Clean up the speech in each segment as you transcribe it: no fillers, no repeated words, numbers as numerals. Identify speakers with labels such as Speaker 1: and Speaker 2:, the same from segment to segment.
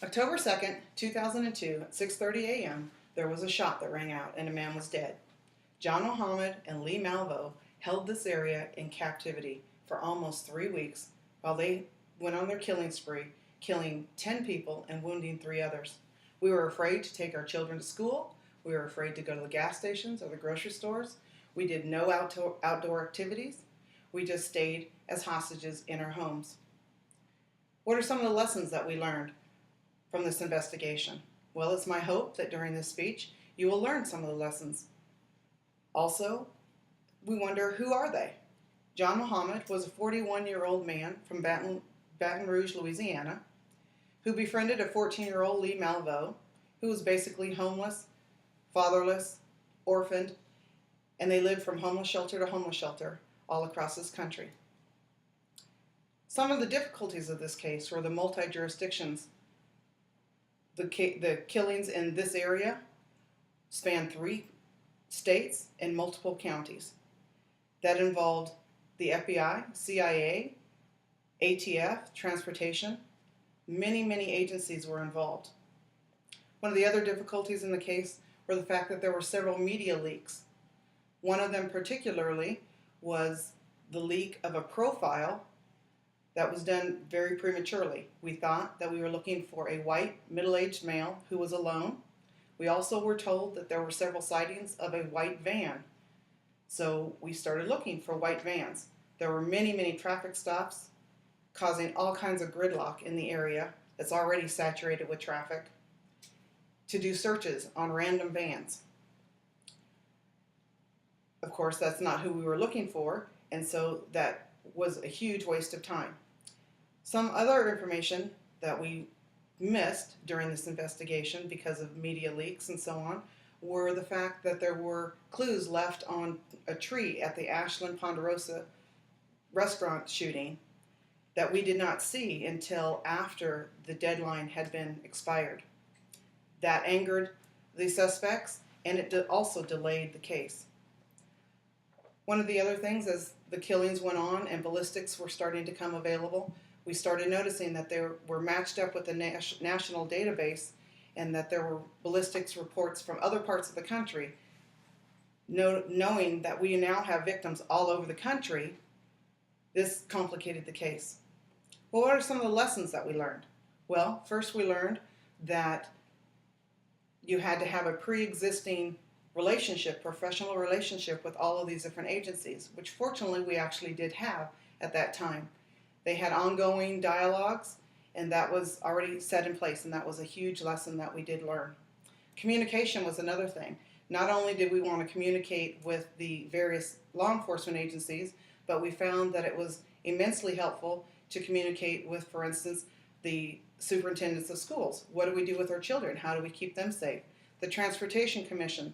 Speaker 1: October 2nd, 2002, at 6:30 a.m., there was a shot that rang out and a man was dead. John Muhammad and Lee Malvo held this area in captivity for almost 3 weeks while they went on their killing spree, killing 10 people and wounding 3 others. We were afraid to take our children to school. We were afraid to go to the gas stations or the grocery stores. We did no outdoor activities. We just stayed as hostages in our homes. What are some of the lessons that we learned from this investigation? Well, it's my hope that during this speech you will learn some of the lessons. Also, we wonder, who are they? John Muhammad was a 41-year-old man from Baton Rouge, Louisiana, who befriended a 14-year-old Lee Malvo, who was basically homeless, fatherless, orphaned, and they lived from homeless shelter to homeless shelter all across this country. Some of the difficulties of this case were the multi-jurisdictions. The killings in this area span 3 states and multiple counties. That involved the FBI, CIA, ATF, transportation. Many agencies were involved. One of the other difficulties in the case were the fact that there were several media leaks. One of them particularly was the leak of a profile that was done very prematurely. We thought that we were looking for a white, middle-aged male who was alone. We also were told that there were several sightings of a white van. So we started looking for white vans. There were many traffic stops, causing all kinds of gridlock in the area that's already saturated with traffic, to do searches on random vans. Of course, that's not who we were looking for, and so that was a huge waste of time. Some other information that we missed during this investigation because of media leaks and so on were the fact that there were clues left on a tree at the Ashland Ponderosa restaurant shooting that we did not see until after the deadline had been expired. That angered the suspects, and it also delayed the case. One of the other things, as the killings went on and ballistics were starting to come available, we started noticing that they were matched up with the national database and that there were ballistics reports from other parts of the country. Knowing that we now have victims all over the country, this complicated the case. Well, what are some of the lessons that we learned? Well, first we learned that you had to have a pre-existing relationship, professional relationship with all of these different agencies, which fortunately we actually did have at that time. They had ongoing dialogues, and that was already set in place, and that was a huge lesson that we did learn. Communication was another thing. Not only did we want to communicate with the various law enforcement agencies, but we found that it was immensely helpful to communicate with, for instance, the superintendents of schools. What do we do with our children? How do we keep them safe? The Transportation Commission.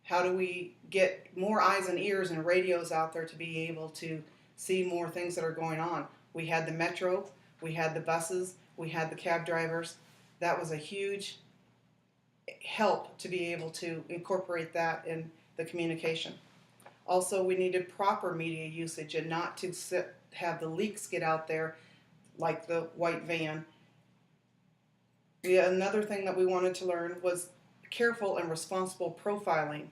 Speaker 1: How do we get more eyes and ears and radios out there to be able to see more things that are going on? We had the metro, we had the buses, we had the cab drivers. That was a huge help to be able to incorporate that in the communication. Also, we needed proper media usage and not to have the leaks get out there like the white van. Another thing that we wanted to learn was careful and responsible profiling.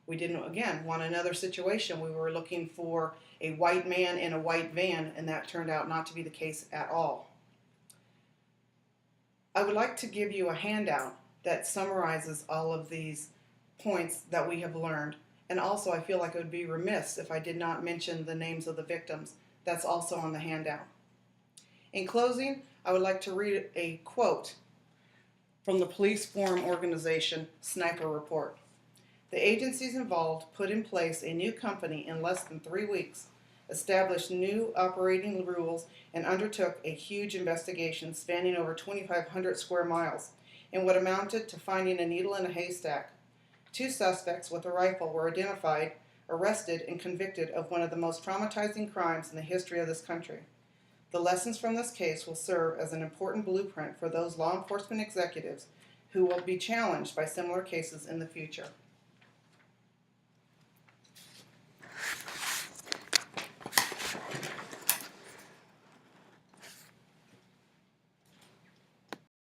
Speaker 1: We didn't, again, want another situation. We were looking for a white man in a white van, and that turned out not to be the case at all. I would like to give you a handout that summarizes all of these points that we have learned. And also, I feel like I would be remiss if I did not mention the names of the victims. That's also on the handout. In closing, I would like to read a quote from the police forum organization Sniper Report. The agencies involved put in place a new company in less than 3 weeks, established new operating rules, and undertook a huge investigation spanning over 2,500 square miles in what amounted to finding a needle in a haystack. 2 suspects with a rifle were identified, arrested, and convicted of one of the most traumatizing crimes in the history of this country. The lessons from this case will serve as an important blueprint for those law enforcement executives who will be challenged by similar cases in the future.